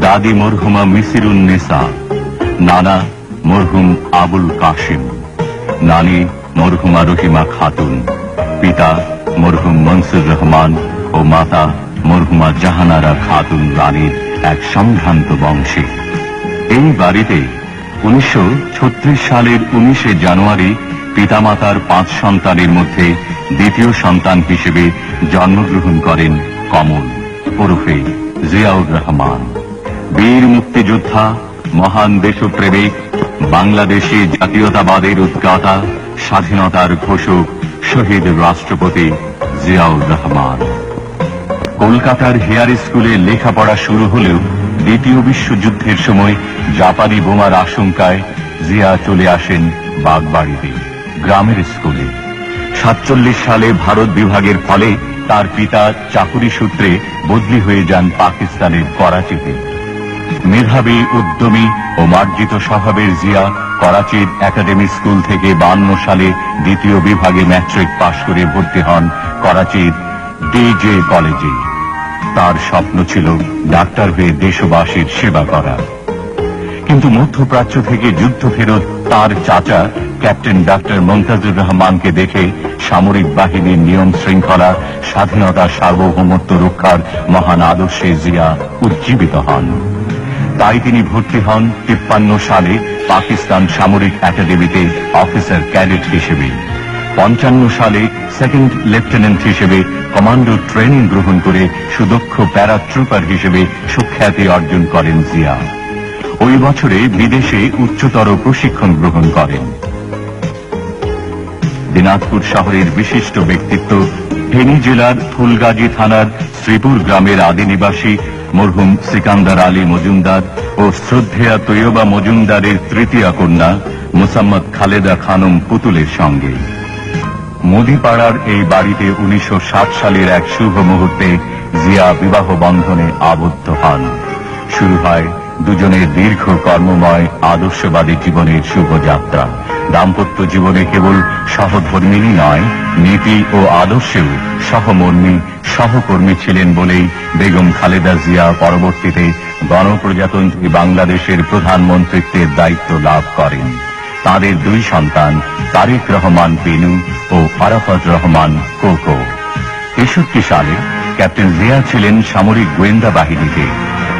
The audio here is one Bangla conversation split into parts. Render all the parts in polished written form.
দাদি মরহুমা মিসিরুন্নেসা, নানা মরহুম আবুল কাশিম, নানি মরহুমা রহিমা খাতুন, পিতা মরহুম মনসুর রহমান ও মাতা মরহুমা জাহানারা খাতুন রানীর এক সম্ভ্রান্ত বংশে। এই বাড়িতে 1936 সালের 19 জানুয়ারি পিতামাতার 5 সন্তানের মধ্যে দ্বিতীয় সন্তান হিসেবে জন্মগ্রহণ করেন কমল ওরফে জিয়াউর রহমান। বীর মুক্তিযোদ্ধা, মহান দেশপ্রেমিক, বাংলাদেশি জাতীয়তাবাদের উদ্গাতা, স্বাধীনতার ঘোষক শহীদ রাষ্ট্রপতি জিয়াউর রহমান। কলকাতার হেয়ার স্কুলে লেখাপড়া শুরু হলেও দ্বিতীয় বিশ্বযুদ্ধের সময় জাপানি বোমার আশঙ্কায় জিয়া চলে আসেন বাগবাড়িতে গ্রামের স্কুলে। 47 সালে ভারত বিভাগের ফলে তার পিতা চাকুরি সূত্রে বদলি হয়ে যান পাকিস্তানের করাচিতে। মেধাবী, উদ্যমী ও মার্জিত স্বভাবের জিয়া করাচির একাডেমি স্কুল থেকে 52 সালে দ্বিতীয় বিভাগে ম্যাট্রিক পাশ করে ভর্তি হন করাচির ডিজে কলেজে। তার স্বপ্ন ছিল ডাক্তার হয়ে দেশবাসীর সেবা করা। কিন্তু মধ্যপ্রাচ্য থেকে যুদ্ধ ফেরত তার চাচা ক্যাপ্টেন ডাক্তার মমতাজুর রহমানকে দেখে সামরিক বাহিনীর নিয়ম শৃঙ্খলা, স্বাধীনতা, সার্বভৌমত্ব রক্ষার মহান আদর্শে জিয়া উজ্জীবিত হন। তাই তিনি ভর্তি হন 53 সালে পাকিস্তান সামরিক একাডেমিতে অফিসার ক্যাডেট হিসেবে। 55 সালে সেকেন্ড লেফটেন্যান্ট হিসেবে কমান্ডো ট্রেনিং গ্রহণ করে সুদক্ষ প্যারাট্রুপার হিসেবে সুখ্যাতি অর্জন করেন জিয়া। ওই বছরে বিদেশে উচ্চতর প্রশিক্ষণ গ্রহণ করেন। দিনাজপুর শহরের বিশিষ্ট ব্যক্তিত্ব, ফেনী জেলার ফুলগাজী থানার শ্রীপুর গ্রামের আদি নিবাসী মরহুম সিকান্দার আলী মজুমদার ও শ্রদ্ধেয়া তৈয়বা মজুমদারের তৃতীয় কন্যা মোসাম্মদ খালেদা খানম পুতুলের সঙ্গে মোদিপাড়ার এই বাড়িতে 1960 সালের এক শুভ মুহূর্তে জিয়া বিবাহ বন্ধনে আবদ্ধ হন। শুরু হয় দুজনের দীর্ঘ কর্মময় আদর্শবাদী জীবনের শুভযাত্রা। দাম্পত্য জীবনে কেবল সহধর্মিণী নয়, নীতি ও আদর্শেও সহমর্মী, সহকর্মী ছিলেন বলেই বেগম খালেদা জিয়া পরবর্তীতে গণপ্রজাতন্ত্রী বাংলাদেশের প্রধানমন্ত্রীত্বের দায়িত্ব লাভ করেন। তাদের 2 সন্তান তারেক রহমান পেনু ও আরাফাত রহমান কোকো। 63 সালে ক্যাপ্টেন জিয়া ছিলেন সামরিক গোয়েন্দা বাহিনীতে।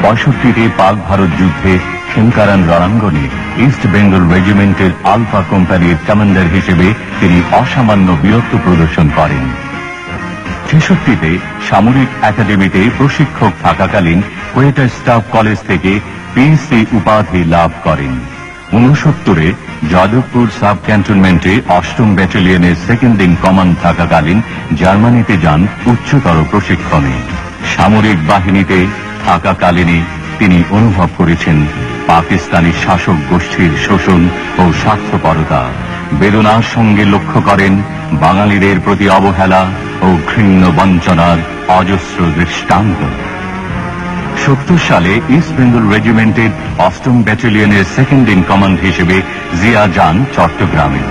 65-তে পাক ভারত যুদ্ধে খেমকারান রণাঙ্গনে ইস্ট বেঙ্গল রেজিমেন্টের আলফা কোম্পানির কমান্ডার হিসেবে তিনি অসামান্য বীরত্ব প্রদর্শন করেন। 66-তে সামরিক একাডেমিতে প্রশিক্ষক থাকাকালীন কোয়েটা স্টাফ কলেজ থেকে পিএসসি উপাধি লাভ করেন। 69-এ যাদবপুর সাব ক্যান্টনমেন্টে 8ম ব্যাটালিয়নের সেকেন্ড ইন কমান্ড থাকাকালীন জার্মানিতে যান উচ্চতর প্রশিক্ষণে। সামরিক বাহিনীতে থাকাকালীনই তিনি অনুভব করেছেন পাকিস্তানি শাসক গোষ্ঠীর শোষণ ও স্বার্থপরতা। বেদনার সঙ্গে লক্ষ্য করেন বাঙালিদের প্রতি অবহেলা ও ঘৃণ্য বঞ্চনার অজস্র দৃষ্টান্ত। 70 সালে ইস্ট বেঙ্গল রেজিমেন্টের 8ম ব্যাটালিয়নের সেকেন্ড ইন কমান্ড হিসেবে জিয়া যান চট্টগ্রামে।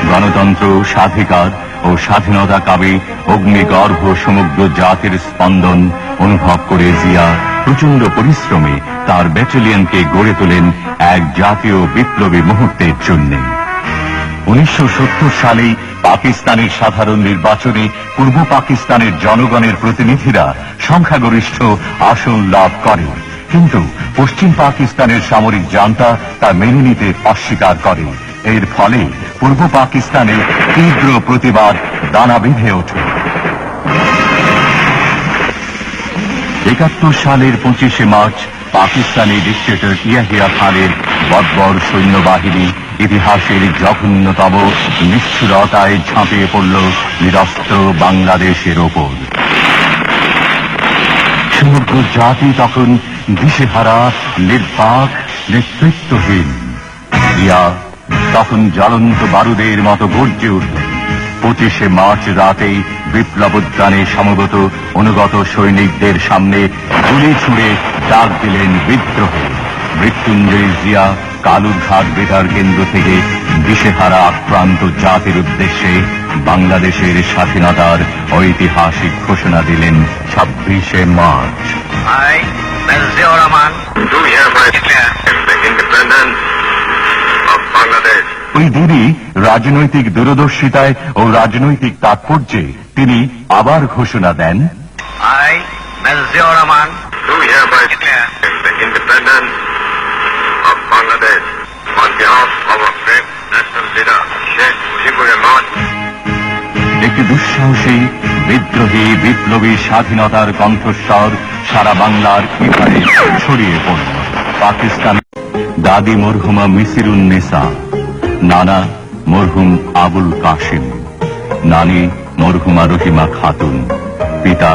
গণতন্ত্র, স্বাধিকার ও স্বাধীনতা কাবে অগ্নিগর্ভ সমগ্র জাতির স্পন্দন অনুভব করে জিয়া প্রচন্ড পরিশ্রমে তার ব্যাটালিয়নকে গড়ে তোলেন এক জাতীয় বিপ্লবী মুহূর্তের জন্য। 1970 সালে পাকিস্তানের সাধারণ নির্বাচনে পূর্ব পাকিস্তানের জনগণের প্রতিনিধিরা সংখ্যাগরিষ্ঠ আসন লাভ করে, কিন্তু পশ্চিম পাকিস্তানের সামরিক জান্তা তা মেনে নিতে অস্বীকার করে। এর ফলে পূর্ব পাকিস্তানে তীব্র প্রতিবাদ দানা বেঁধে ওঠে। 71 সালের 25শে মার্চ পাকিস্তানি ডিক্টেটর ইয়াহিয়া খানের বর্বর সৈন্যবাহিনী ইতিহাসের জঘন্যতম নিষ্ঠুরতায় ঝাঁপিয়ে পড়ল নিরস্ত্র বাংলাদেশের ওপর। সমগ্র জাতি তখন দিশেহারা, নির্বাক, নেতৃত্বহীন। জিয়া তখন জ্বলন্ত বারুদের মতো গর্জে উঠলেন। 25শে মার্চ রাতে বিপ্লবোদ্যানে সমবেত অনুগত সৈনিকদের সামনে গুলি ছুঁড়ে ডাক দিলেন বিদ্রোহে। মৃত্যুঞ্জয় জিয়া কালুরঘাট বেতার কেন্দ্র থেকে দিশেহারা আক্রান্ত জাতির উদ্দেশ্যে বাংলাদেশের স্বাধীনতার ঐতিহাসিক ঘোষণা দিলেন 26শে March. Ziaur Rahman declare the independence of Bangladesh. ওই দিনই রাজনৈতিক দূরদর্শিতায় ও রাজনৈতিক তাৎপর্যে তিনি আবার ঘোষণা দেন, I, Mr. Ziaur Rahman, do hereby declare the independence of Bangladesh on behalf of our great national leader, Sheikh Mujibur Rahman. একটি দুঃসাহসী বিদ্রোহী বিপ্লবী স্বাধীনতার কণ্ঠস্বর সারা বাংলার ইপারে ছড়িয়ে পড়ল। পাকিস্তান দাদি মরহুমা মিসিরুন্নেসা, নানা মরহুম আবুল কাশিম, নানি মরহুমা রহিমা খাতুন, পিতা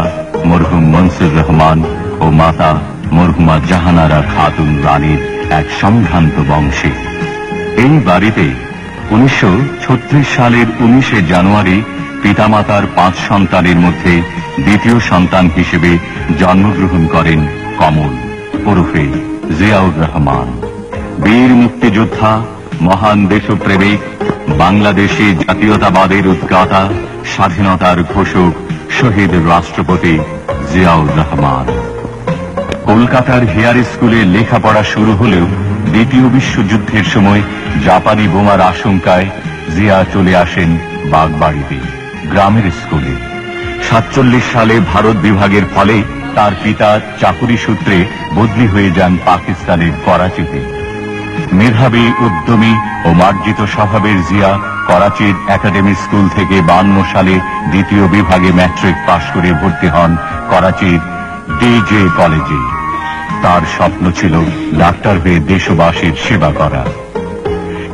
মরহুম মনসুর রহমান ও মাতা মরহুমা জাহানারা খাতুন রানীর এক সম্ভ্রান্ত বংশে। এই বাড়িতে 1936 সালের 19 জানুয়ারি পিতামাতার 5 সন্তানের মধ্যে দ্বিতীয় সন্তান হিসেবে জন্মগ্রহণ করেন কমল ওরফে জিয়াউর রহমান। বীর মুক্তিযোদ্ধা, মহান দেশপ্রেমিক, বাংলাদেশে জাতীয়তাবাদের উদ্গাতা, স্বাধীনতার ঘোষক, শহীদ রাষ্ট্রপতি জিয়াউর রহমান। কলকাতার হেয়ার স্কুলে লেখাপড়া শুরু হলেও দ্বিতীয় বিশ্বযুদ্ধের সময় জাপানি বোমার আশঙ্কায় জিয়া চলে আসেন বাগবাড়িতে গ্রামের স্কুলে। 47 সালে ভারত বিভাগের ফলে তার পিতা চাকুরি সূত্রে বদলি হয়ে যান পাকিস্তানের করাচিতে। মেধাবী, উদ্যমী ও মার্জিত স্বভাবের জিয়া করাচির একাডেমি স্কুল থেকে 52 সালে দ্বিতীয় বিভাগে ম্যাট্রিক পাশ করে ভর্তি হন করাচির ডিজে কলেজে। তার স্বপ্ন ছিল ডাক্তার হয়ে দেশবাসীর সেবা করা।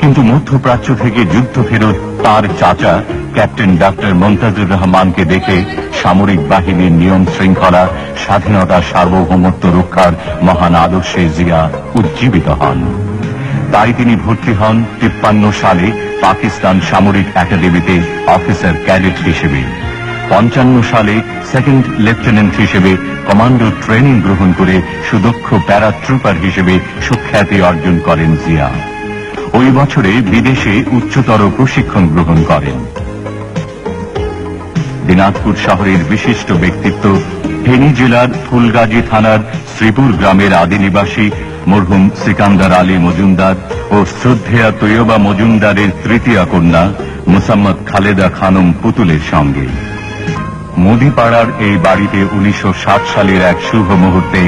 কিন্তু মধ্যপ্রাচ্য থেকে যুদ্ধ ফেরত তার চাচা ক্যাপ্টেন ডাক্তার মন্তাজুর রহমানকে দেখে সামরিক বাহিনীর নিয়ম শৃঙ্খলা, স্বাধীনতা, সার্বভৌমত্ব রক্ষার মহান আদর্শে জিয়া উজ্জীবিত হন। তাই তিনি ভর্তি হন 53 সালে পাকিস্তান সামরিক একাডেমিতে অফিসার ক্যাডেট হিসেবে। 55 সালে সেকেন্ড লেফটেন্যান্ট হিসেবে কমান্ডো ট্রেনিং গ্রহণ করে সুদক্ষ প্যারাট্রুপার হিসেবে সুখ্যাতি অর্জন করেন জিয়া। ওই বছরে বিদেশে উচ্চতর প্রশিক্ষণ গ্রহণ করেন। দিনাজপুর শহরের বিশিষ্ট ব্যক্তিত্ব, ফেনী জেলার ফুলগাজী থানার শ্রীপুর গ্রামের আদি নিবাসী মরহুম সিকান্দার আলী মজুমদার ও শ্রদ্ধেয়া তৈয়বা মজুমদারের তৃতীয় কন্যা মুসাম্মদ খালেদা খানম পুতুলের সঙ্গে মুদিপাড়ার এই বাড়িতে 1960 সালের এক শুভ মুহূর্তে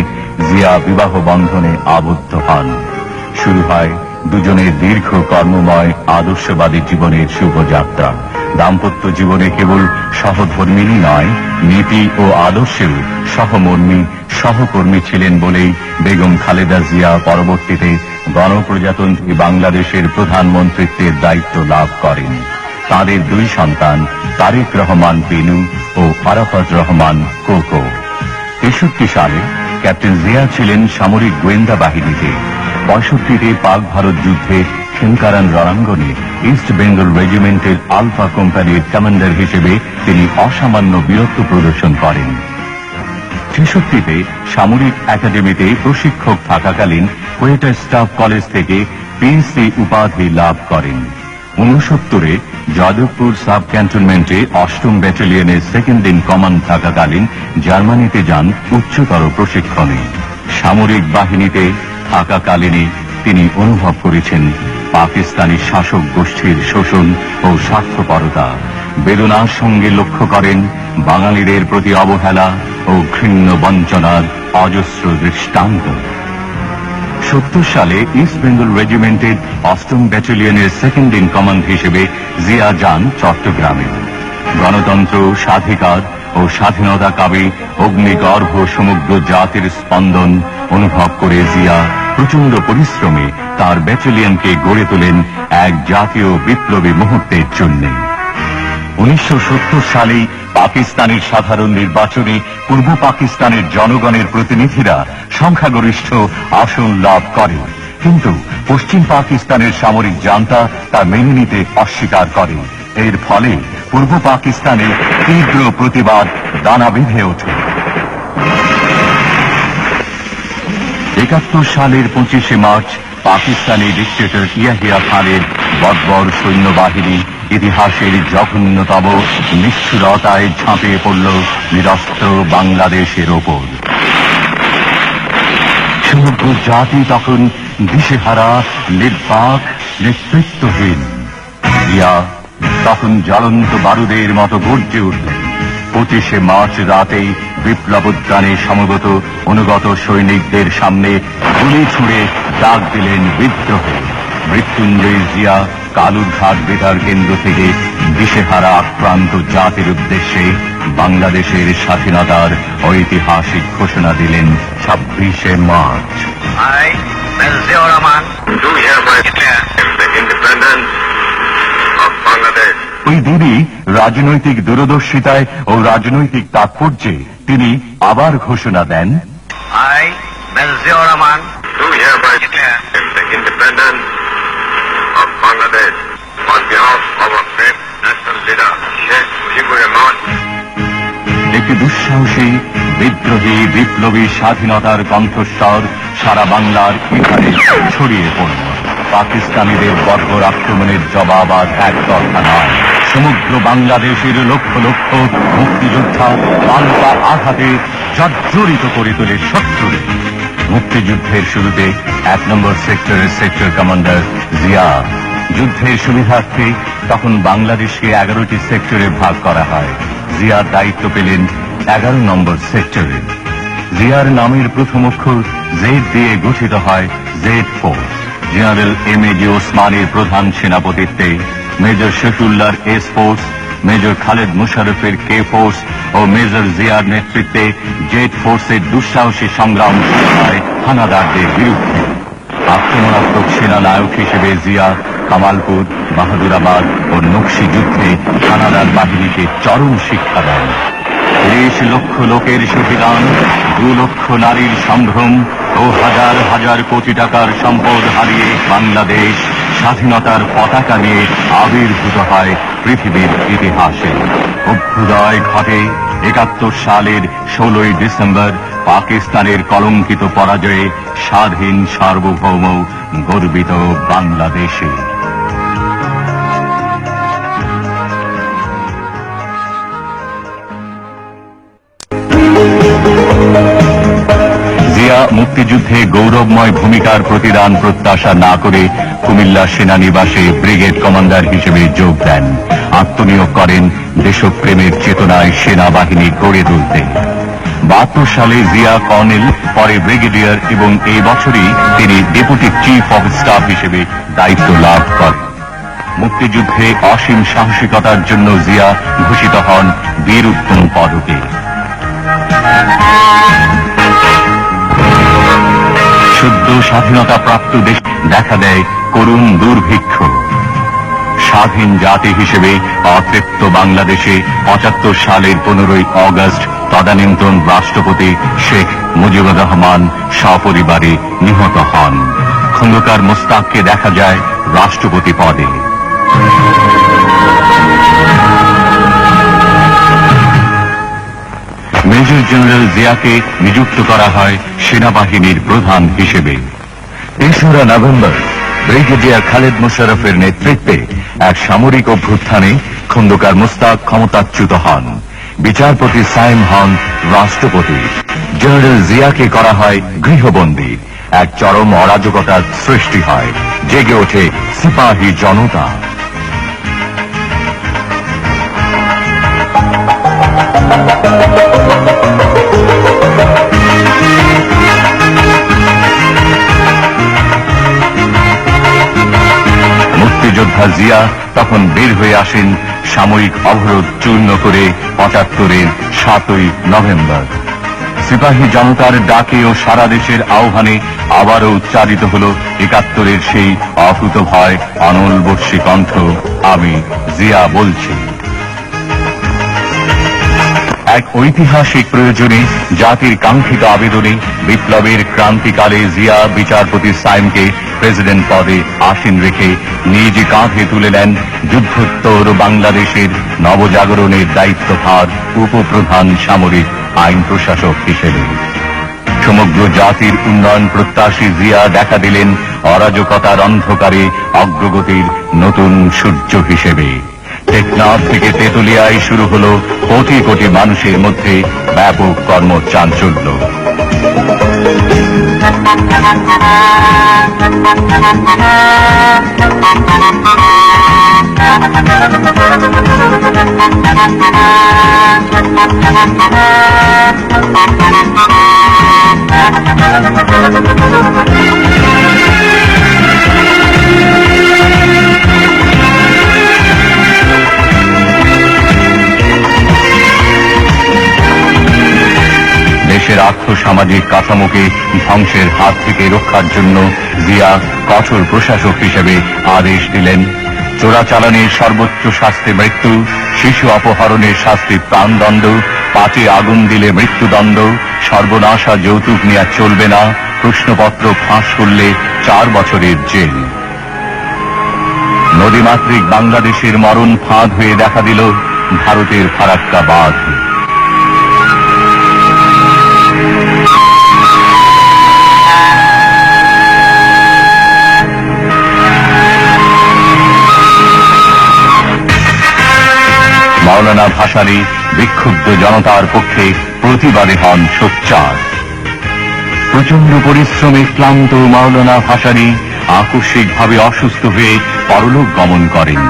জিয়া বিবাহ বন্ধনে আবদ্ধ হন। শুরু হয় দুজনের দীর্ঘ কর্মময় আদর্শবাদী জীবনের শুভযাত্রা। দাম্পত্য জীবনে কেবল সহধর্মিনী নয়, নীতি ও আদর্শেও সহমর্মী, সহকর্মী ছিলেন বলেই বেগম খালেদা জিয়া পরবর্তীতে গণপ্রজাতন্ত্রী বাংলাদেশের প্রধানমন্ত্রীত্বের দায়িত্ব লাভ করেন। তাদের 2 সন্তান তারেক রহমান পিনু ও আরাফাত রহমান কোকো। 63 সালে ক্যাপ্টেন জিয়া ছিলেন সামরিক গোয়েন্দা বাহিনীতে। 65তে পাক ভারত যুদ্ধে খেমকারান রণাঙ্গনে ইস্ট বেঙ্গল রেজিমেন্টের আলফা কোম্পানির কমান্ডার হিসেবে তিনি অসামান্য বীরত্ব প্রদর্শন করেন। 66তে সামরিক একাডেমিতে প্রশিক্ষক থাকাকালীন কোয়েটা স্টাফ কলেজ থেকে পিএসসি উপাধি লাভ করেন। 69-এ যাদবপুর সাব ক্যান্টনমেন্টে 8ম ব্যাটালিয়নের সেকেন্ড ইন কমান্ড থাকাকালীন জার্মানিতে যান উচ্চতর প্রশিক্ষণে। সামরিক বাহিনীতে থাকাকালীনই তিনি অনুভব করেছেন পাকিস্তানি শাসক গোষ্ঠীর শোষণ ও স্বার্থপরতা। বেদনার সঙ্গে লক্ষ্য করেন বাঙালিদের প্রতি অবহেলা ও ঘৃণ্য বঞ্চনার অজস্র দৃষ্টান্ত। 70 সালে ইস্ট বেঙ্গল রেজিমেন্টের 8ম ব্যাটালিয়নের সেকেন্ড ইন কমান্ড হিসেবে জিয়া যান চট্টগ্রামে। গণতন্ত্র, স্বাধিকার ও স্বাধীনতা কামী অগ্নিগর্ভ সমগ্র জাতির স্পন্দন অনুভব করে জিয়া প্রচন্ড পরিশ্রমে তার ব্যাটালিয়নকে গড়ে তোলেন এক জাতীয় বিপ্লবী মুহূর্তের জন্য। 1970 সালে পাকিস্তানের সাধারণ নির্বাচনে পূর্ব পাকিস্তানের জনগণের প্রতিনিধিরা সংখ্যাগরিষ্ঠ আসন লাভ করে, কিন্তু পশ্চিম পাকিস্তানের সামরিক জান্তা তা মেনে নিতে অস্বীকার করে। এর ফলে পূর্ব পাকিস্তানে তীব্র প্রতিবাদ দানা বেঁধে ওঠে। 71 সালের 25শে মার্চ পাকিস্তানি ডিক্টেটর ইয়াহিয়া খানের বর্বর সৈন্যবাহিনী ইতিহাসের জঘন্যতম নিষ্ঠুরতায় ঝাঁপিয়ে পড়ল নিরস্ত্র বাংলাদেশের ওপর। সমগ্র জাতি তখন দিশেহারা, নির্বাক, নেতৃত্বহীন। জিয়া তখন জ্বলন্ত বারুদের মতো গর্জে উঠলেন। 25শে মার্চ রাতে বিপ্লব উদ্যানে সমবেত অনুগত সৈনিকদের সামনে গুলি ছুঁড়ে ডাক দিলেন বিদ্রোহে। মৃত্যুঞ্জয়ী জিয়া কালুরঘাট বেতার কেন্দ্র থেকে দিশেহারা আক্রান্ত জাতির উদ্দেশ্যে বাংলাদেশের স্বাধীনতার ঐতিহাসিক ঘোষণা দিলেন 26শে March. I, Mr. Ziaur Rahman, do hereby declare the independence of Bangladesh. ওই দিনই রাজনৈতিক দূরদর্শিতায় ও রাজনৈতিক তাৎপর্যে তিনি আবার ঘোষণা দেন, I, Mr. Ziaur Rahman, do hereby declare the independence of Bangladesh on behalf of our great national leader, Sheikh Mujibur Rahman. একটি দুঃসাহসী, বিদ্রোহী, বিপ্লবী স্বাধীনতার কণ্ঠস্বর সারা বাংলার ইতিহাসে ছড়িয়ে পড়ল। পাকিস্তানিদের বর্বর আক্রমণের জবাব আর একতরফা নয়। সমগ্র বাংলাদেশের লক্ষ লক্ষ মুক্তিযোদ্ধা পাল্টা আঘাতে জর্জরিত করে তোলে শত্রুরে। মুক্তিযুদ্ধের শুরুতে 1 নম্বর সেক্টরের সেক্টর কমান্ডার জিয়া। যুদ্ধের সুবিধার্থে তখন বাংলাদেশকে 11টি সেক্টরে ভাগ করা হয়। জিয়ার দায়িত্ব পেলেন 11 নম্বর সেক্টরে। জিয়ার নামের প্রথম অক্ষর জেড দিয়ে গঠিত হয় জেড ফোর্স। General MAG. ওসমানের প্রধান সেনাপতিত্বে মেজর শফিউল্লাহর এস ফোর্স, মেজর খালেদ মুশারফের কে ফোর্স ও মেজর জিয়ার নেতৃত্বে জেড ফোর্সের দুঃসাহসী সংগ্রাম শুরু হয় হানাদারদের বিরুদ্ধে। আক্রমণাত্মক সেনা নায়ক হিসেবে জিয়া কামালপুর, বাহাদুরাবাদ ও নকশি যুদ্ধে হানাদার বাহিনীকে চরম শিক্ষা দেন। 30 লক্ষ লোকের শহীদান, 2 লক্ষ নারীর সম্ভ্রম ও হাজার হাজার কোটি টাকার সম্পদ হারিয়ে বাংলাদেশ স্বাধীনতার পতাকা নিয়ে আবির্ভূত হয় পৃথিবীর ইতিহাসে। অভ্যুদয় ঘটে 71 সালের 16ই ডিসেম্বর পাকিস্তানের কলঙ্কিত পরাজয়ে স্বাধীন, সার্বভৌম, গর্বিত বাংলাদেশে। জিয়া মুক্তিযুদ্ধে গৌরবময় ভূমিকার প্রতিদান প্রত্যাশা না করে কুমিল্লা সেনানিবাসে ব্রিগেড কমান্ডার হিসেবে যোগ দেন। আত্মনিয়োগ করেন দেশপ্রেমের চেতনায় সেনাবাহিনী গড়ে তুলতে। 72 সালে জিয়া কর্নেল, পরে ব্রিগেডিয়ার এবং এই বছরই তিনি ডেপুটি চিফ অফ স্টাফ হিসেবে দায়িত্ব লাভ করেন। মুক্তিযুদ্ধে অসীম সাহসিকতার জন্য জিয়া ভূষিত হন বীর উত্তম পদকে। সদ্য স্বাধীনতা প্রাপ্ত দেশ দেখা দেয় করুণ দুর্ভিক্ষ। স্বাধীন জাতি হিসেবে অতৃপ্ত বাংলাদেশে 75 সালের 15ই অগস্ট তদানীন্তন রাষ্ট্রপতি শেখ মুজিবুর রহমান সপরিবারে নিহত হন। খন্দকার মোস্তাককে দেখা যায় রাষ্ট্রপতি পদে। মেজর জেনারেল জিয়াকে নিযুক্ত করা হয় সেনাবাহিনীর প্রধান হিসেবে। 3রা নভেম্বর ব্রিগেডিয়ার খালেদ মুশারফের নেতৃত্বে এক সামরিক অভ্যুত্থানে খন্দকার মোস্তাক ক্ষমতাচ্যুত হন। বিচারপতি সাইম হন রাষ্ট্রপতি। জেনারেল জিয়াকে করা হয় গৃহবন্দী। এক চরম অরাজকতার সৃষ্টি হয়। জেগে ওঠে সিপাহী জনতা। মুক্তিযোদ্ধা জিয়া তখন বের হয়ে আসেন সাময়িক অবরোধ চূর্ণ করে 75-এর 7ই নভেম্বর। সিপাহী জনতার ডাকে ও সারা দেশের আহ্বানে আবারও উচ্চারিত হল 71-এর সেই অকুতভয় অনলবর্ষী কণ্ঠ, আমি জিয়া বলছি। এক ঐতিহাসিক প্রয়োজনে, জাতির কাঙ্ক্ষিত আবেদনে বিপ্লবের ক্রান্তিকালে জিয়া বিচারপতি সাইমকে প্রেসিডেন্ট পদে আসীন রেখে নিজ কাঁধে তুলে নেন যুদ্ধোত্তর বাংলাদেশের নবজাগরণের দায়িত্বভার উপপ্রধান সামরিক আইন প্রশাসক হিসেবে। সমগ্র জাতির উন্নয়ন প্রত্যাশী জিয়া দেখা দিলেন অরাজকতার অন্ধকারে অগ্রগতির নতুন সূর্য হিসেবে। টেকনাফ থেকে তেতুলিয়ায় শুরু হলো কোটি কোটি মানুষের মধ্যে ব্যাপক কর্মচাঞ্চল্য। দেশের আর্থসামাজিক কাঠামোকে ধ্বংসের হাত থেকে রক্ষার জন্য জিয়া কঠোর প্রশাসক হিসেবে আদেশ দিলেন। চোরাচালানের সর্বোচ্চ শাস্তি মৃত্যু, শিশু অপহরণের শাস্তি প্রাণদণ্ড, পাটে আগুন দিলে মৃত্যুদণ্ড, সর্বনাশা যৌতুক নেওয়া চলবে না, প্রশ্নপত্র ফাঁস করলে 4 বছরের জেল। নদীমাতৃক বাংলাদেশের মরণ ফাঁদ হয়ে দেখা দিল ভারতের ফারাক্কা বাঁধ। মাওলানা ভাসানী বিক্ষুব্ধ জনতার পক্ষে প্রতিবাদে হন সোচ্চার। প্রচন্ড পরিশ্রমে ক্লান্ত মাওলানা ভাসানী আকস্মিকভাবে অসুস্থ হয়ে পরলোক গমন করেন।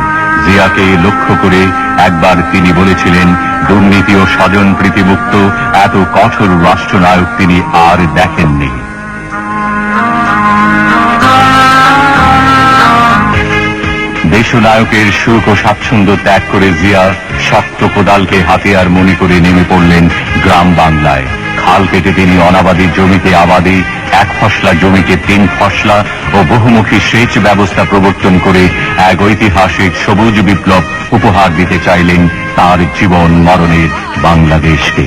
জিয়াকে লক্ষ্য করে একবার তিনি বলেছিলেন, দুর্নীতি ও স্বজন প্রীতিমুক্ত এত কঠোর রাষ্ট্রনায়ক তিনি আর দেখেননি। দেশনায়কের সুখ ও স্বাচ্ছন্দ্য ত্যাগ করে জিয়া শক্ত কোদালকে হাতিয়ার মনে করে নেমে পড়লেন গ্রাম বাংলায়। খাল কেটে তিনি অনাবাদী জমিতে আবাদী, 1 ফসলা জমিকে 3 ফসলা ও বহুমুখী সেচ ব্যবস্থা প্রবর্তন করে এক ঐতিহাসিক সবুজ বিপ্লব উপহার দিতে চাইলেন তার জীবন মরণের বাংলাদেশকে।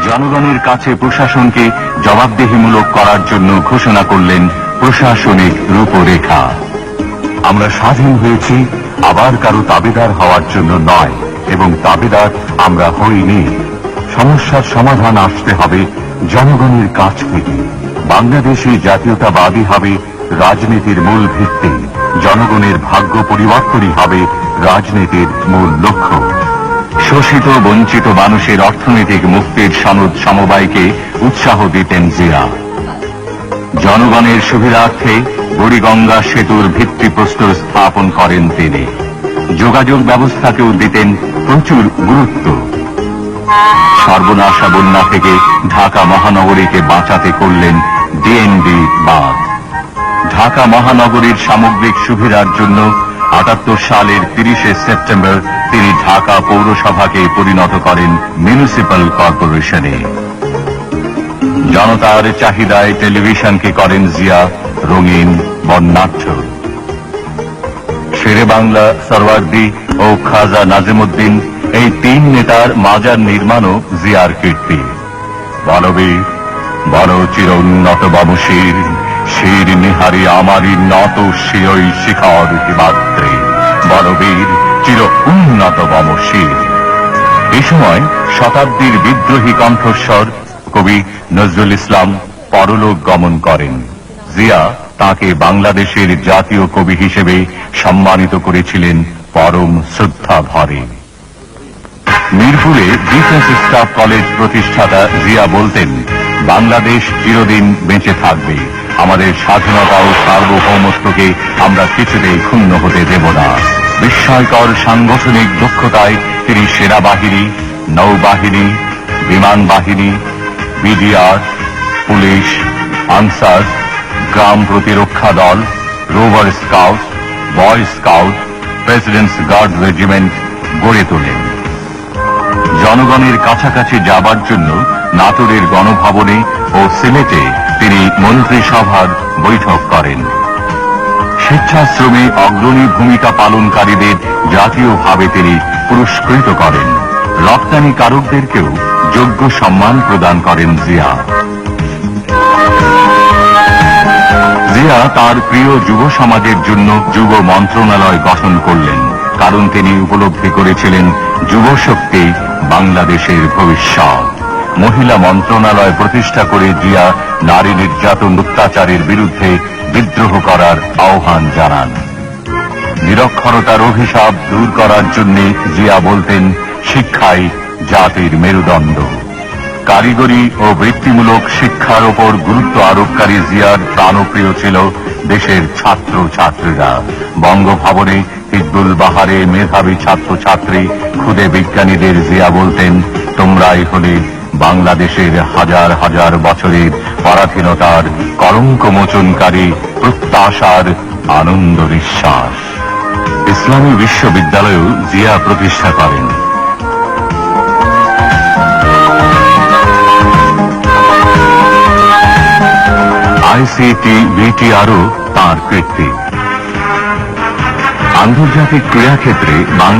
জনগণের কাছে প্রশাসনকে জবাবদিহিমূলক করার জন্য ঘোষণা করলেন প্রশাসনিক রূপরেখা। আমরা স্বাধীন হয়েছি আবার কারো তাবেদার হওয়ার জন্য নয়, এবং তাবেদার আমরা হইনি। সমস্যার সমাধান আসতে হবে জনগণের কাছ থেকে। বাংলাদেশে জাতীয়তাবাদী হবে রাজনীতির মূল ভিত্তি, জনগণের ভাগ্য পরিবর্তনই হবে রাজনীতির মূল লক্ষ্য। শোষিত বঞ্চিত মানুষের অর্থনৈতিক মুক্তির সনদ সমবায়কে উৎসাহ দিতেন জিয়া। জনগণের সুবিধার্থে বুড়িগঙ্গা সেতুর ভিত্তিপ্রস্তর স্থাপন করেন তিনি। যোগাযোগ ব্যবস্থাকেও দিতেন প্রচুর গুরুত্ব। সর্বনাশা বন্যা থেকে ঢাকা মহানগরীকে বাঁচাতে করলেন ডিএনডি বাঁধ। ঢাকা মহানগরীর সামগ্রিক সুবিধার জন্য ৭৮ সালের ৩০শে সেপ্টেম্বর তিনি ঢাকা পৌরসভাকে পরিণত করেন মিউনিসিপ্যাল কর্পোরেশনে। জনতার চাহিদায় টেলিভিশনকে করেন জিয়া রঙিন বর্ণাঢ্য। শেরে বাংলা সরওয়ার্দী ও খাজা নাজিমুদ্দিন এই 3 নেতার মাজার নির্মাণও জিয়ার কীর্তি। বলবীর বল চির উন্নত বংশীর, শির নিহারি আমারি নত শিরই শিখর হিমাদ্রি, বলবীর চির উন্নত বংশীর। এই সময় শতাব্দীর বিদ্রোহী কণ্ঠস্বর কবি নজরুল ইসলাম পরলোক গমন করেন। জিয়া তাকে বাংলাদেশের জাতীয় কবি হিসেবে সম্মানিত করেছিলেন পরম শ্রদ্ধা ভরে। মিরপুরে ডিফেন্স স্টাফ কলেজ প্রতিষ্ঠাতা জিয়া বলতেন, বাংলাদেশ চিরদিন বেঁচে থাকবে, আমাদের স্বাধীনতা ও সার্বভৌমত্বকে আমরা কিছুতেই ক্ষুণ্ণ হতে দেব না। বিস্ময়কর সাংগঠনিক দক্ষতায় তিনি সেনাবাহিনী, নৌবাহিনী, বিমান বাহিনী, বিডিআর, পুলিশ, আনসার, গ্রাম প্রতিরক্ষা দল, rover scout, boy scout, presidents guard regiment গড়ে তোলেন। জনগণের কাছাকাছি যাবার জন্য নাটোরের গণভবনে ও সিলেটে তিনি মন্ত্রিসভার বৈঠক করেন। স্বেচ্ছাশ্রমে অগ্রণী ভূমিকা পালনকারীদের জাতীয়ভাবে তিনি পুরস্কৃত করেন। রপ্তানিকারকদেরকেও যোগ্য সম্মান প্রদান করেন জিয়া। জিয়া তার প্রিয় যুব সমাজের জন্য যুব মন্ত্রণালয় গঠন করলেন, কারণ তিনি উপলব্ধি করেছিলেন যুব শক্তি বাংলাদেশের ভবিষ্যৎ। মহিলা মন্ত্রণালয় প্রতিষ্ঠা করে জিয়া নারী নির্যাতন অত্যাচারের বিরুদ্ধে বিদ্রোহ করার আহ্বান জানান। নিরক্ষরতার অভিশাপ দূর করার জন্য জিয়া বলতেন, শিক্ষাই জাতির মেরুদণ্ড। কারিগরি ও বৃত্তিমূলক শিক্ষার ওপর গুরুত্ব আরোপকারী জিয়ার প্রাণপ্রিয় ছিল দেশের ছাত্র ছাত্রীরা। বঙ্গভবনে হিজবুল বাহারে মেধাবী ছাত্রছাত্রী, ক্ষুদে বিজ্ঞানীদের জিয়া বলতেন, তোমরাই হলে বাংলাদেশের হাজার হাজার বছরের পরাধীনতার কলঙ্ক মোচনকারী, প্রত্যাশার আনন্দ নিঃশ্বাস। ইসলামী বিশ্ববিদ্যালয়ও জিয়া প্রতিষ্ঠা করেন। আইসিটি বিটিআরও তাঁর কৃতিত্ব। আন্তর্জাতিক ক্রীড়াক্ষেত্রে বাংলা